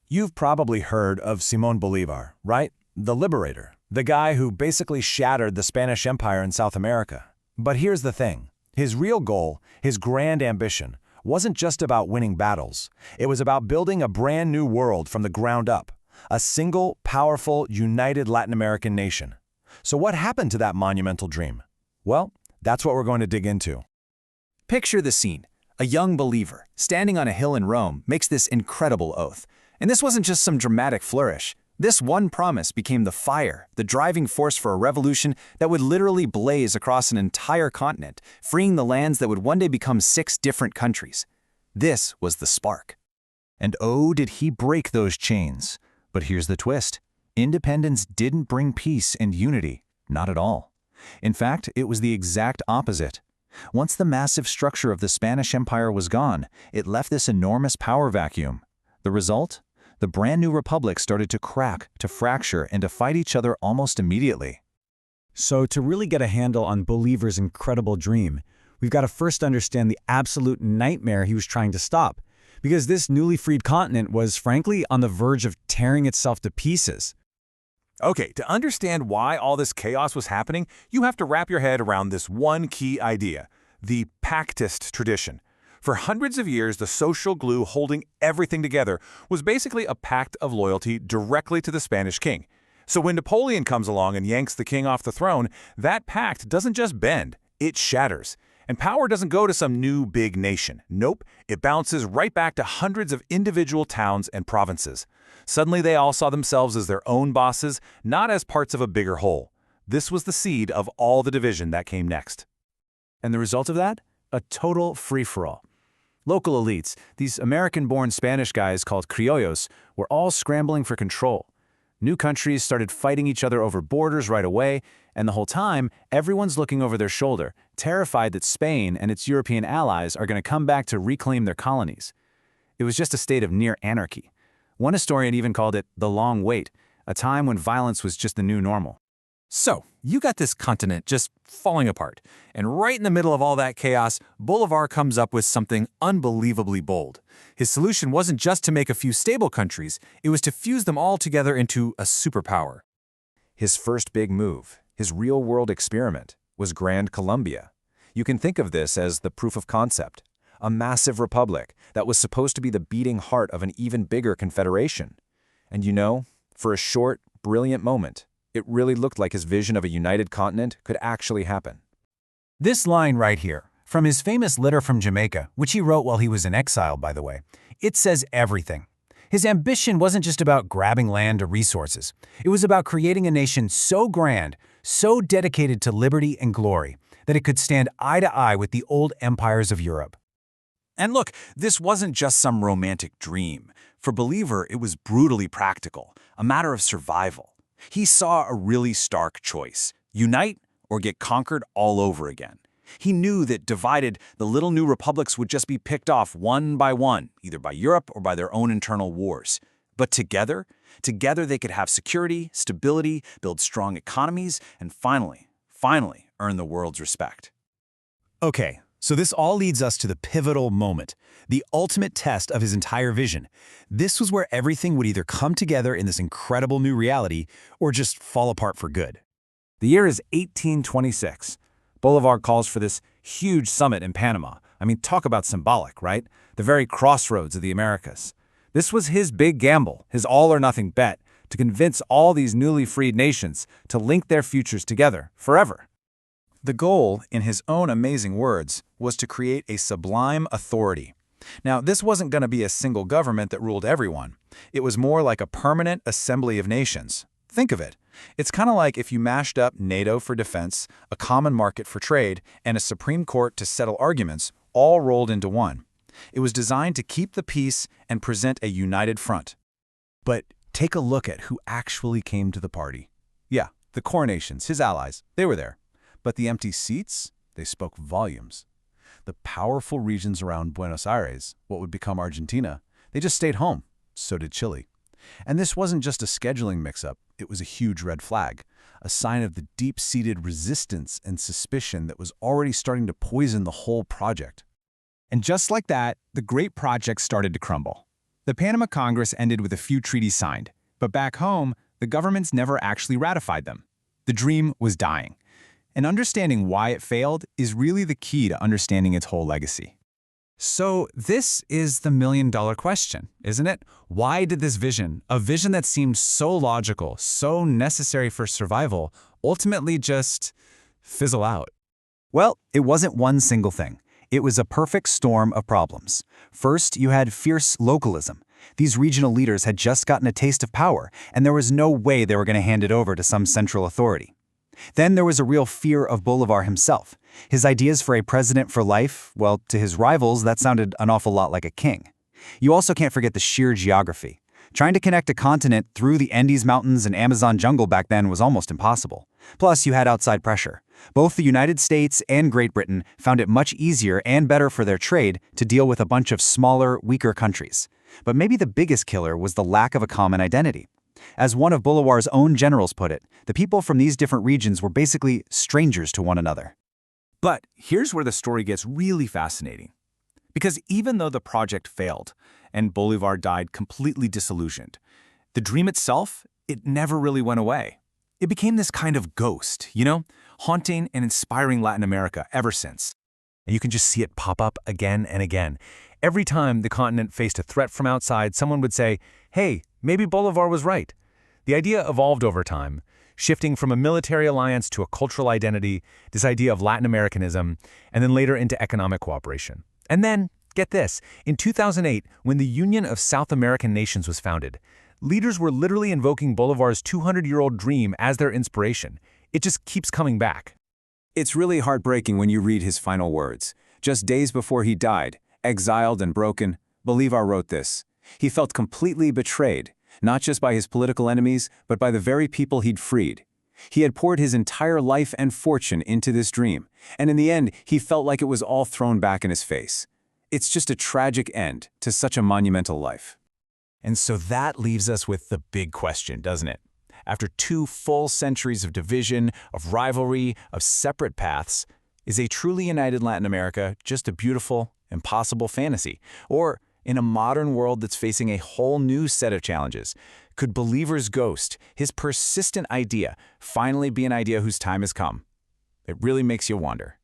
You've probably heard of Simón Bolívar, right? The liberator, the guy who basically shattered the Spanish Empire in South America. But here's the thing. His real goal, his grand ambition, wasn't just about winning battles. It was about building a brand new world from the ground up, a single, powerful, united Latin American nation. So what happened to that monumental dream? Well, that's what we're going to dig into. Picture the scene. A young believer, standing on a hill in Rome, makes this incredible oath. And this wasn't just some dramatic flourish. This one promise became the fire, the driving force for a revolution that would literally blaze across an entire continent, freeing the lands that would one day become 6 different countries. This was the spark. And oh, did he break those chains. But here's the twist. Independence didn't bring peace and unity. Not at all. In fact, it was the exact opposite. Once the massive structure of the Spanish Empire was gone, it left this enormous power vacuum. The result? The brand new republic started to crack, to fracture, and to fight each other almost immediately. So to really get a handle on Bolívar's incredible dream, we've got to first understand the absolute nightmare he was trying to stop, because this newly freed continent was, frankly, on the verge of tearing itself to pieces. Okay, to understand why all this chaos was happening, you have to wrap your head around this one key idea, the Pactist tradition. For hundreds of years, the social glue holding everything together was basically a pact of loyalty directly to the Spanish king. So when Napoleon comes along and yanks the king off the throne, that pact doesn't just bend, it shatters. And power doesn't go to some new big nation. Nope, it bounces right back to hundreds of individual towns and provinces. Suddenly they all saw themselves as their own bosses, not as parts of a bigger whole. This was the seed of all the division that came next. And the result of that? A total free-for-all. Local elites, these American-born Spanish guys called criollos, were all scrambling for control. New countries started fighting each other over borders right away, and the whole time, everyone's looking over their shoulder, terrified that Spain and its European allies are going to come back to reclaim their colonies. It was just a state of near anarchy. One historian even called it the long wait, a time when violence was just the new normal. So, you got this continent just falling apart, and right in the middle of all that chaos, Bolívar comes up with something unbelievably bold. His solution wasn't just to make a few stable countries, it was to fuse them all together into a superpower. His first big move, his real-world experiment, was Gran Colombia. You can think of this as the proof of concept, a massive republic that was supposed to be the beating heart of an even bigger confederation. And you know, for a short, brilliant moment, it really looked like his vision of a united continent could actually happen. This line right here, from his famous letter from Jamaica, which he wrote while he was in exile, by the way, it says everything. His ambition wasn't just about grabbing land or resources. It was about creating a nation so grand, so dedicated to liberty and glory, that it could stand eye to eye with the old empires of Europe. And look, this wasn't just some romantic dream. For Bolívar, it was brutally practical, a matter of survival. He saw a really stark choice: unite or get conquered all over again. He knew that divided, the little new republics would just be picked off one by one, either by Europe or by their own internal wars. But together they could have security, stability, build strong economies, and finally earn the world's respect. Okay, so this all leads us to the pivotal moment, the ultimate test of his entire vision. This was where everything would either come together in this incredible new reality or just fall apart for good. The year is 1826. Bolívar calls for this huge summit in Panama. I mean, talk about symbolic, right? The very crossroads of the Americas. This was his big gamble, his all-or-nothing bet, to convince all these newly freed nations to link their futures together forever. The goal, in his own amazing words, was to create a sublime authority. Now, this wasn't going to be a single government that ruled everyone. It was more like a permanent assembly of nations. Think of it. It's kind of like if you mashed up NATO for defense, a common market for trade, and a Supreme Court to settle arguments, all rolled into one. It was designed to keep the peace and present a united front. But take a look at who actually came to the party. Yeah, the core nations, his allies, they were there. But the empty seats, they spoke volumes. The powerful regions around Buenos Aires, what would become Argentina, they just stayed home. So did Chile. And this wasn't just a scheduling mix-up, it was a huge red flag, a sign of the deep-seated resistance and suspicion that was already starting to poison the whole project. And just like that, the great project started to crumble. The Panama Congress ended with a few treaties signed, but back home, the governments never actually ratified them. The dream was dying. And understanding why it failed is really the key to understanding its whole legacy. So this is the million-dollar question, isn't it? Why did this vision, a vision that seemed so logical, so necessary for survival, ultimately just fizzle out? Well, it wasn't one single thing. It was a perfect storm of problems. First, you had fierce localism. These regional leaders had just gotten a taste of power, and there was no way they were going to hand it over to some central authority. Then there was a real fear of Bolivar himself. His ideas for a president for life, well, to his rivals, that sounded an awful lot like a king. You also can't forget the sheer geography. Trying to connect a continent through the Andes Mountains and Amazon jungle back then was almost impossible. Plus, you had outside pressure. Both the United States and Great Britain found it much easier and better for their trade to deal with a bunch of smaller, weaker countries. But maybe the biggest killer was the lack of a common identity. As one of Bolivar's own generals put it, the people from these different regions were basically strangers to one another. But here's where the story gets really fascinating. Because even though the project failed, and Bolivar died completely disillusioned, the dream itself, it never really went away. It became this kind of ghost, haunting and inspiring Latin America ever since. And you can just see it pop up again and again. Every time the continent faced a threat from outside, someone would say, hey, maybe Bolivar was right. The idea evolved over time, shifting from a military alliance to a cultural identity, this idea of Latin Americanism, and then later into economic cooperation. And then, get this, in 2008, when the Union of South American Nations was founded, leaders were literally invoking Bolivar's 200-year-old dream as their inspiration. It just keeps coming back. It's really heartbreaking when you read his final words. Just days before he died, exiled and broken, Bolivar wrote this. He felt completely betrayed, not just by his political enemies, but by the very people he'd freed. He had poured his entire life and fortune into this dream, and in the end, he felt like it was all thrown back in his face. It's just a tragic end to such a monumental life. And so that leaves us with the big question, doesn't it? After 2 full centuries of division, of rivalry, of separate paths, is a truly united Latin America just a beautiful, impossible fantasy? Or, in a modern world that's facing a whole new set of challenges, could Bolivar's ghost, his persistent idea, finally be an idea whose time has come? It really makes you wonder.